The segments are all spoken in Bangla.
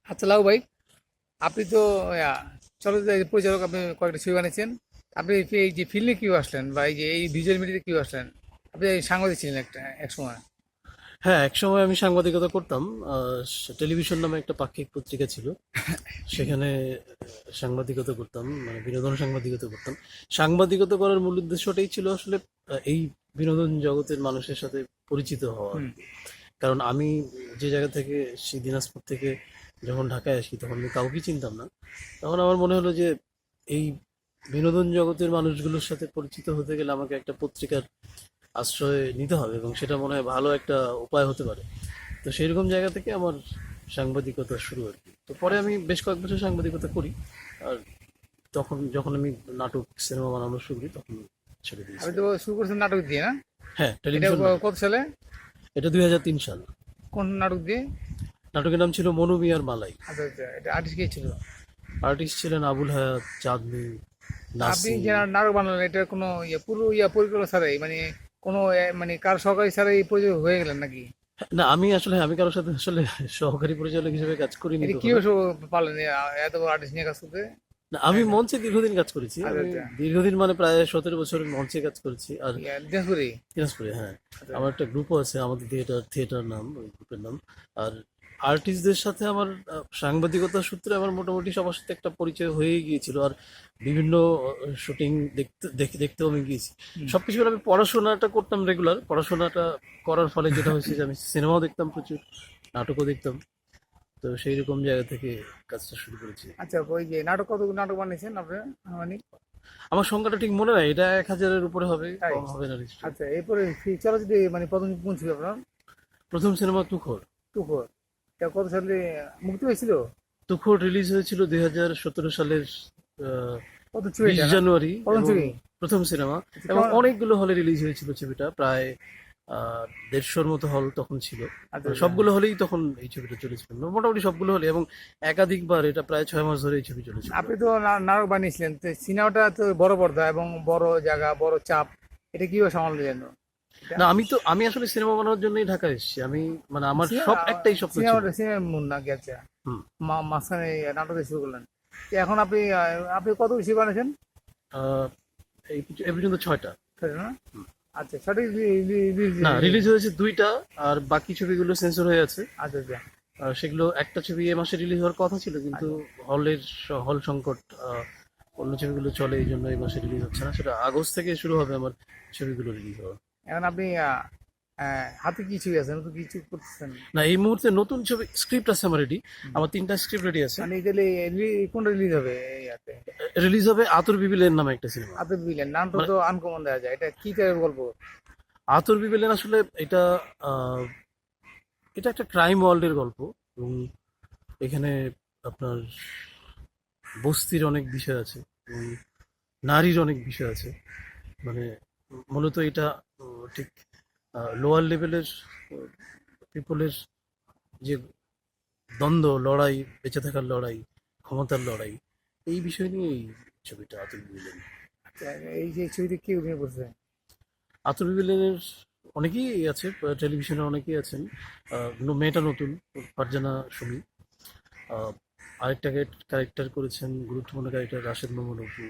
আচ্ছা লাউ ভাই, আপনি তো চলচ্চিত্র পরিচালক, আপনি কয়েকটা ছবি বানিয়েছেন। আপনি এই যে ফিল্মে কিউ আসলেন, বা এই যে এই ভিজুয়াল মিডিয়াতে কিউ আসলেন? আপনি এই সাংবাদিক ছিলেন এক সময়। হ্যাঁ, একসময় আমি সাংবাদিকতা করতাম। টেলিভিশন নামে একটা পাক্ষিক পত্রিকা ছিল। সেখানে সাংবাদিকতা করতাম, মানে বিনোদন সাংবাদিকতা করতাম। সাংবাদিকতা করার মূল উদ্দেশ্যটাই ছিল আসলে এই বিনোদন জগতের মানুষের সাথে পরিচিত হওয়া আর হুম। কি। কারণ আমি যে জায়গা থেকে সেই দিনাজপুর থেকে যখন ঢাকায় আসি তখন আমি কাউকেই চিনতাম না। তখন আমার মনে হলো যে এই বিনোদন জগতের মানুষগুলোর সাথে পরিচিত হতে গেলে আমাকে একটা পত্রিকার আশ্রয় নিতে হবে, এবং সেটা মনে হয় ভালো একটা উপায় হতে পারে। তো সেইরকম জায়গা থেকে আমার সাংবাদিকতা শুরু আর কি। তো পরে আমি বেশ কয়েক বছর সাংবাদিকতা করি। আর যখন আমি নাটক সিনেমা বানানো শুরু করি তখন ছেড়ে দিয়েছি আপনি আর তো কি। শুরু করেছেন নাটক দিয়ে, না? হ্যাঁ, এটা টেলিভিশন নাটক। কত সালে? এটা 2003 সাল। কোন নাটক দিয়ে? নাটকের নাম ছিল মনু মিয়ার মালাই। আচ্ছা আচ্ছা, এটা আর্টিস্ট কে ছিল? আর্টিস্ট ছিলেন আবুল হায়াত, চাঁদনি, আপনি নাসিম। যে নাটক বানালেন, এটা কোনো পুরো পরিকল্পনা ছাড়াই, মানে কোনো মানে কার সহকারী ছাড়াই পরিচয় হয়ে গেলেন নাকি? না, আমি আসলে আমি কারোর সাথে আসলে সহকারী পরিচালক হিসেবে কাজ করিনি এটা কখনো। কিভাবে পারলেন এত বড় আর্টিস্ট নিয়ে কাজ করতে? না, আমি মঞ্চে দীর্ঘদিন কাজ করেছি। আচ্ছা আমি আচ্ছা। দীর্ঘদিন মানে প্রায় 17 বছর মঞ্চে কাজ করেছি। আর দিনাজপুরে? দিনাজপুরে, হ্যাঁ। আচ্ছা। আমার একটা গ্রুপও আছে, আমাদের থিয়েটার নাম, ওই গ্রুপের নাম। আর আর্টিস্টদের সাথে আমার সাংবাদিকতার সূত্রে আমার মোটামুটি সবার সাথে একটা পরিচয় হয়েই গিয়েছিল। আর বিভিন্ন শুটিং দেখতেও আমি গিয়েছি। হুম। সবকিছু মিলে আমি পড়াশোনাটা করতাম রেগুলার। পড়াশোনাটা করার ফলে যেটা হয়েছে যে আমি সিনেমাও দেখতাম প্রচুর, নাটকও দেখতাম। তো সেই রকম জায়গা থেকে কাজটা শুরু করেছি। আচ্ছা, ওই যে নাটক, কত নাটক বানিয়েছেন আপনি আনুমানিক? আমার সংখ্যাটা ঠিক মনে নাই, এটা 1000-এর উপরে হবে, তাই? কম হবে না নিশ্চয়ই। আচ্ছা, এরপরে চলচ্চিত্রে মানে প্রথম কোন ছিল আপনার? প্রথম সিনেমা তুখোর। টুকর। এটা কত সালে মুক্তি হয়েছিল? তুখোর রিলিজ হয়েছিল 2017 সালের আহ, কত চুরি বিশ এটা, না? জানুয়ারি প্রথম এবং চুরি? প্রথম সিনেমা। আচ্ছা, এবং কেমন? অনেকগুলো হলে রিলিজ হয়েছিল ছবিটা, প্রায় 150-র মতো হল তখন ছিল। আচ্ছা মানে আচ্ছা। সবগুলো হলেই তখন এই ছবিটা চলেছিল, মোটামুটি সবগুলো হলে, এবং একাধিকবার, এটা প্রায় 6 মাস ধরে এই ছবি চলেছিল। আপনি তো নাটক বানিয়েছিলেন, তো সিনেমাটা তো বড় পর্দা এবং বড় জায়গা, বড় চাপ, এটা কিভাবে সামাল দিলেন এটা? না, আমি আসলে সিনেমা বানানোর জন্যই ঢাকা এসেছি। আমি মানে আমার সব একটাই স্বপ্ন ছিল। সিনেমাটা সিনেমা মন না গেছে, হুম। মাঝখানে নাটক দিয়ে শুরু করলেন। তো এখন আপনি কত বেশি বানিয়েছেন? আহ, এই পর্যন্ত 6টা। সেটা না? আচ্ছা, সঠিক রিলিজ? না, রিলিজ হয়েছে 2টা। আর বাকি ছবিগুলো সেন্সর হয়ে আছে। আচ্ছা আচ্ছা। আর সেগুলো, একটা ছবি এ মাসে রিলিজ হওয়ার কথা ছিল, কিন্তু আচ্ছা। হল সংকট। অন্য ছবিগুলো চলে, এই জন্য এই মাসে রিলিজ হচ্ছে না। সেটা আগস্ট থেকে শুরু হবে আমার ছবিগুলো রিলিজ হওয়া। এখন আপনি হাতে কি ছবি আছে, নতুন কিছু করতেছেন? না, এই মুহূর্তে নতুন ছবি স্ক্রিপ্ট আছে আমার রেডি। হুম। আমার 3টা স্ক্রিপ্ট রেডি আছে। মানে তাহলে কোনটা রিলিজ হবে এই হাতে? রিলিজ হবে আতর বিবিলের নামে একটা সিনেমা। আতর বিলেন নামটা মানে তো আনকমন দেওয়া যায়, এটা কি টাইপের গল্প? আতর বিবিলেন আসলে আহ, এটা একটা ক্রাইম ওয়ার্ল্ডের গল্প। এবং এখানে আপনার বস্তির অনেক বিষয় আছে, এবং নারীর অনেক বিষয় আছে। মানে মূলত এটা ঠিক লোয়ার লেভেলের পিপলের যে দ্বন্দ্ব, লড়াই, বেঁচে থাকার লড়াই, ক্ষমতার লড়াই, এই বিষয় নিয়ে এই ছবিটা আতুর বিবিলেন। আচ্ছা, এই যে ছবিতে কি অভিনয় করছে? আতুর বিবিলেনের অনেকেই আছে, টেলিভিশনে অনেকেই আছেন। মেয়েটা নতুন, ফারজানা সুমি। আহ, আরেকটা ক্যারেক্টার করেছেন, গুরুত্বপূর্ণ ক্যারেক্টার, রাশেদ মোহাম্মদ অপু,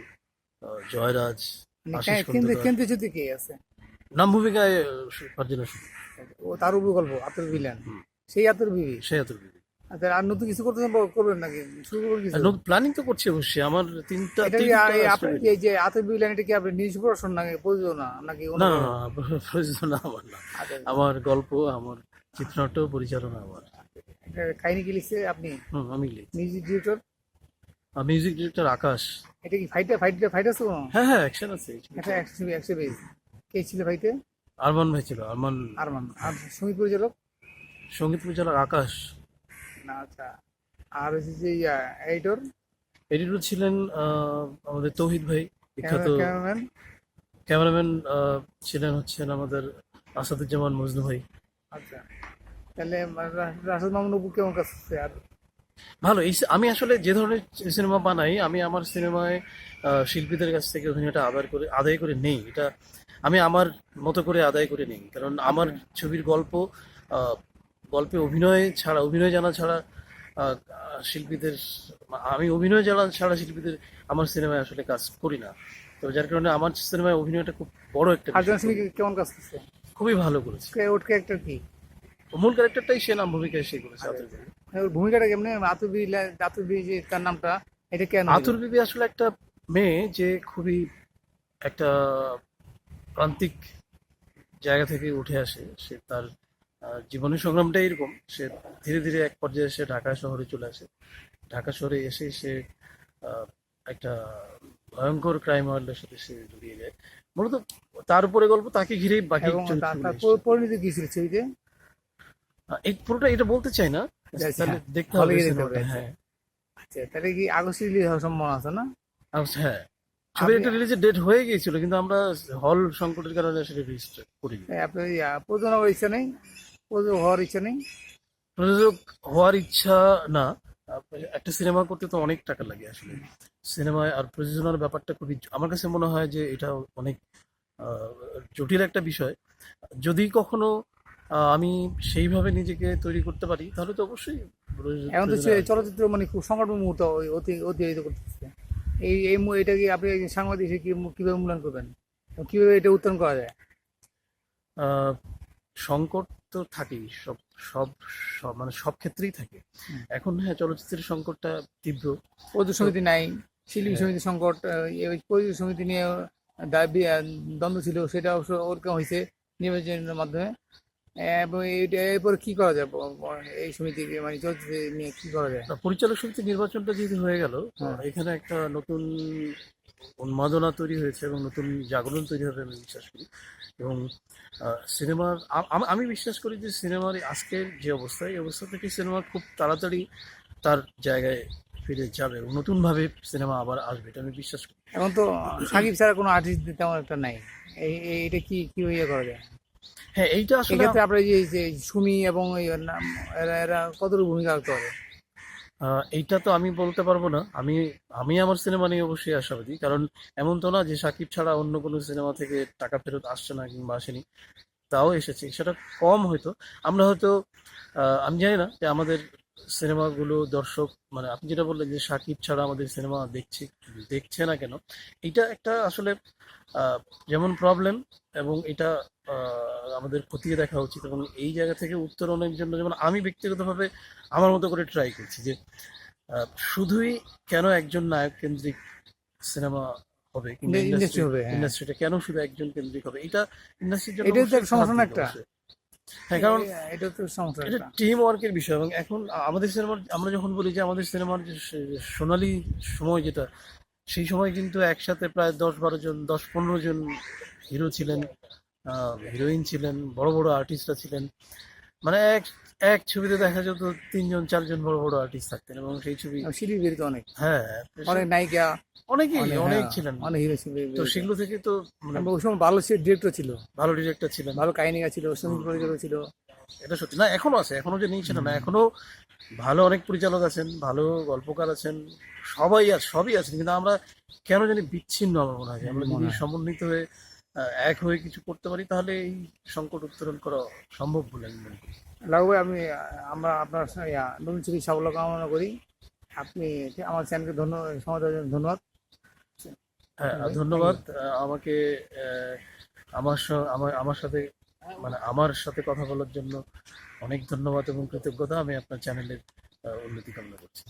জয়রাজ, মানে আশিস কেন্দ্রে খন্দকার। কেন্দ্রে যদি কে আছে? নাম ভূমিকায় ফারজানা সুমি। ও তার উপর গল্প, আতর বিলেন, হুম, সেই আতর বিবি। সে আতুর বিবিলেন। আচ্ছা, আর নতুন কিছু করতেছেন, করবেন নাকি? শুরু করবেন কিছু? প্ল্যানিং তো করছি অবশ্যই। আমার তিনটা এটা কি তিনটা আপনার কি স্টোরি। এই যে আতর বিলেন, এটা কি আপনি নিজ প্রশ্ন নাকি প্রযোজনা নাকি অন্য না, না, কারো? না, প্রযোজনা না, আমার না। আচ্ছা আমার গল্প, আমার চিত্রনাট্য, পরিচালনা আমার। আচ্ছা। এটা কাহিনী কি লিখছে আপনি? আমি লিখছি। Music director? মিউজিক ডিরেক্টর আকাশ। এটা কি ফাইট আছে কোনো? হ্যাঁ, হ্যাঁ, অ্যাকশন আছে এই এটা ছবিতে। 100 কে ছিল ফাইটে? আরমান ভাই ছিল, আরমান। আরমান। আর সঙ্গীত পরিচালক? সঙ্গীত পরিচালক আকাশ। না, আচ্ছা। আর হচ্ছে যে এডিটর? এডিটর ছিলেন আমাদের তৌহিদ ভাই, বিখ্যাত ক্যামেরাম্যান? ক্যামেরাম্যান। ছিলেন হচ্ছেন আমাদের আসাদুজ্জামান মজনু ভাই। আচ্ছা, তাহলে রাশেদ মামুন অপু কেমন কাজ করছে? আর ভালো। আমি আসলে যে ধরনের সিনেমা বানাই, আমি আমার সিনেমায় শিল্পীদের কাছ থেকে অভিনয়টা আদায় করে নেই। এটা আমি আমার মতো করে আদায় করে নেই, কারণ আমার আচ্ছা। ছবির গল্প, আহ, গল্পে অভিনয় জানা ছাড়া শিল্পীদের, আমি অভিনয় যারা ছাড়া শিল্পীদের আমার সিনেমায় আসলে কাজ করি না, তো যার কারণে আমার সিনেমায় অভিনয়টা খুব বড় একটা আরজন বিষয়। সিং কেমন কাজ করছে? খুবই ভালো করেছে। ওর ক্যারেক্টার কি? মূল ক্যারেক্টারটাই সে নাম ভূমিকায় সে করেছে। ওর ভূমিকাটা কেমনে? আতুবি যে তার নামটা, এটা কেন হইলো? আতুর বিবি আসলে একটা মেয়ে যে খুবই একটা প্রান্তিক জায়গা থেকে উঠে আসে। সে তার জীবনের সংগ্রামটা এরকম, সে ধীরে ধীরে এক পর্যায়ে সে ঢাকা শহরে চলে আসে। ঢাকা শহরে এসে সে আহ, একটা ভয়ঙ্কর ক্রাইম ওয়ার্ল্ডের সাথে সে জড়িয়ে যায়। মূলত তার উপরে গল্প, তাকে ঘিরেই বাকি এবং তার চরিত্রগুলো তার এসেছে। পরিণতি কি ছিল ছবিতে? এই পুরোটা এটা বলতে চাই না, আচ্ছা, তাহলে দেখতে হলে হবে গিয়ে দেখতে সিনেমাটা। হবে। হ্যাঁ, আচ্ছা, তাহলে কি আগস্ট রিলিজ হওয়ার সম্ভাবনা আছে না? হ্যাঁ, ছবির আপনি একটা রিলিজের ডেট হয়ে গিয়েছিল, কিন্তু আমরা হল সংকটের কারণে সেটা রিলিজ করিনি। আপনার প্রযোজনা করার ইচ্ছা নেই? প্রযোজক হওয়ার ইচ্ছা নেই? প্রযোজক হওয়ার ইচ্ছা না। একটা সিনেমা করতে তো অনেক টাকা লাগে আসলে। সিনেমায় আর প্রযোজনার ব্যাপারটা খুবই, আমার কাছে মনে হয় যে এটা অনেক আহ, জটিল একটা বিষয়। যদি কখনো আমি সেইভাবে নিজেকে তৈরি করতে পারি তাহলে তো অবশ্যই এখন তো প্রযোজনা। চলচ্চিত্র মানে খুব সংকটময় মুহূর্ত অতিবাহিত করতেছে। এটা কি আপনি একজন সাংবাদিক হিসেবে কিভাবে মূল্যায়ন করবেন? এবং কিভাবে এটা উত্তরণ করা যায়? আহ, সংকট তো থাকেই, সব সব সব মানে সব ক্ষেত্রেই থাকে। হুম। এখন হ্যাঁ, চলচ্চিত্রের সংকটটা তীব্র। প্রযোজক তো সমিতি নাই, শিল্পী হ্যাঁ, সমিতি সংকট, এই প্রযোজক সমিতি নিয়ে দাবি দ্বন্দ্ব ছিল, সেটা অবশ্য ওরকম হয়েছে নির্বাচনের মাধ্যমে। এবং এইটা এরপর কি করা যায়? এই সমিতিকে মানে চলচ্চিত্র নিয়ে কি করা যায়? না, পরিচালক সমিতি নির্বাচনটা যেহেতু হয়ে গেল, তো হ্যাঁ। এখানে একটা নতুন উন্মাদনা তৈরি হয়েছে এবং নতুন জাগরণ তৈরি হবে আমি বিশ্বাস করি। এবং সিনেমার আমি বিশ্বাস করি যে সিনেমার আজকের যে অবস্থা, এই অবস্থা থেকে সিনেমা খুব তাড়াতাড়ি তার জায়গায় ফিরে যাবে এবং নতুনভাবে সিনেমা আবার আসবে, এটা আমি বিশ্বাস করি। এখন তো সাকিব ছাড়া কোনো আর্টিস্ট তেমন একটা নাই। এইটা কি ইয়ে করা যায়? হ্যাঁ, এইটা আসলে এক্ষেত্রে আপনার যে সুমি এবং এরা কতটুকু ভূমিকা রাখতে পারে? এইটা তো আমি বলতে পারবো না। আমি আমি আমার সিনেমা নিয়ে অবশ্যই আশাবাদী, কারণ এমন তো না যে সাকিব ছাড়া অন্য কোনো সিনেমা থেকে টাকা ফেরত আসছে না কিংবা আসেনি। তাও এসেছে, সেটা কম হয়তো। আমরা হয়তো আমি জানি না যে আমাদের সিনেমাগুলো দর্শক, মানে আপনি যেটা বললেন যে সাকিব ছাড়া আমাদের সিনেমা দেখছে না কেন, এটা একটা আসলে যেমন প্রবলেম, এবং এটা আমাদের খতিয়ে দেখা উচিত। এবং এই জায়গা থেকে উত্তরণের জন্য যেমন আমি ব্যক্তিগতভাবে আমার মতো করে ট্রাই করছি যে শুধুই কেন একজন নায়ক কেন্দ্রিক সিনেমা হবে, কিংবা ইন্ডাস্ট্রি হবে, হ্যাঁ। ইন্ডাস্ট্রিটা কেন শুধু একজন কেন্দ্রিক হবে, এটা ইন্ডাস্ট্রির জন্য এটাই তো অবশ্যই একটা খারাপ সমস্যা না দিক একটা। অবশ্যই। হ্যাঁ, কারণ এটা তো সমস্যা এটা একটা। টিম ওয়ার্কের বিষয়। এবং এখন আমাদের সিনেমার, আমরা যখন বলি যে আমাদের সিনেমার যে সোনালী সময় যেটা, সেই সময় কিন্তু একসাথে প্রায় 10-12 জন, 10-15 জন হিরো ছিলেন, হিরোইন ছিলেন, বড় বড় আর্টিস্টরা ছিলেন। মানে এক এক ছবিতে দেখা যেত 3-4 জন বড় বড় আর্টিস্ট থাকতেন এবং সেই ছবি। শিল্পী বেরিত অনেক, হ্যাঁ, অনেক নায়িকা, অনেক হ্যাঁ, ছিলেন। অনেক হিরো ছিল তো বেরিত। সেগুলো থেকে তো মানে এবং ওই সময় ভালো ডিরেক্টর ছিল, ভালো ডিরেক্টর ছিলেন। ভালো কাহিনীকার ছিল, সঙ্গীত পরিচালক ছিল। এটা সত্যি না, এখনো আছে, এখনো যে নেই সেটা না, এখনো ভালো অনেক পরিচালক আছেন, ভালো গল্পকার আছেন, সবই আছেন, কিন্তু আমরা কেন জানি বিচ্ছিন্ন। আমার মনে হয় যে আমরা মনে যদি হয় সমন্বিত হয়ে এক হয়ে কিছু করতে পারি তাহলে এই সংকট উত্তরণ করা সম্ভব বলে আমি মনে করি। লাগবে। আমরা আপনার নতুন ছবি সাফল্য কামনা করি। আপনি আমার চ্যানেলকে সময় দেওয়ার জন্য ধন্যবাদ। হ্যাঁ, ভাই, ধন্যবাদ। আমাকে আমার সাথে, মানে আমার সাথে কথা বলার জন্য অনেক ধন্যবাদ এবং কৃতজ্ঞতা। আমি আপনার চ্যানেলের উন্নতি কামনা করছি।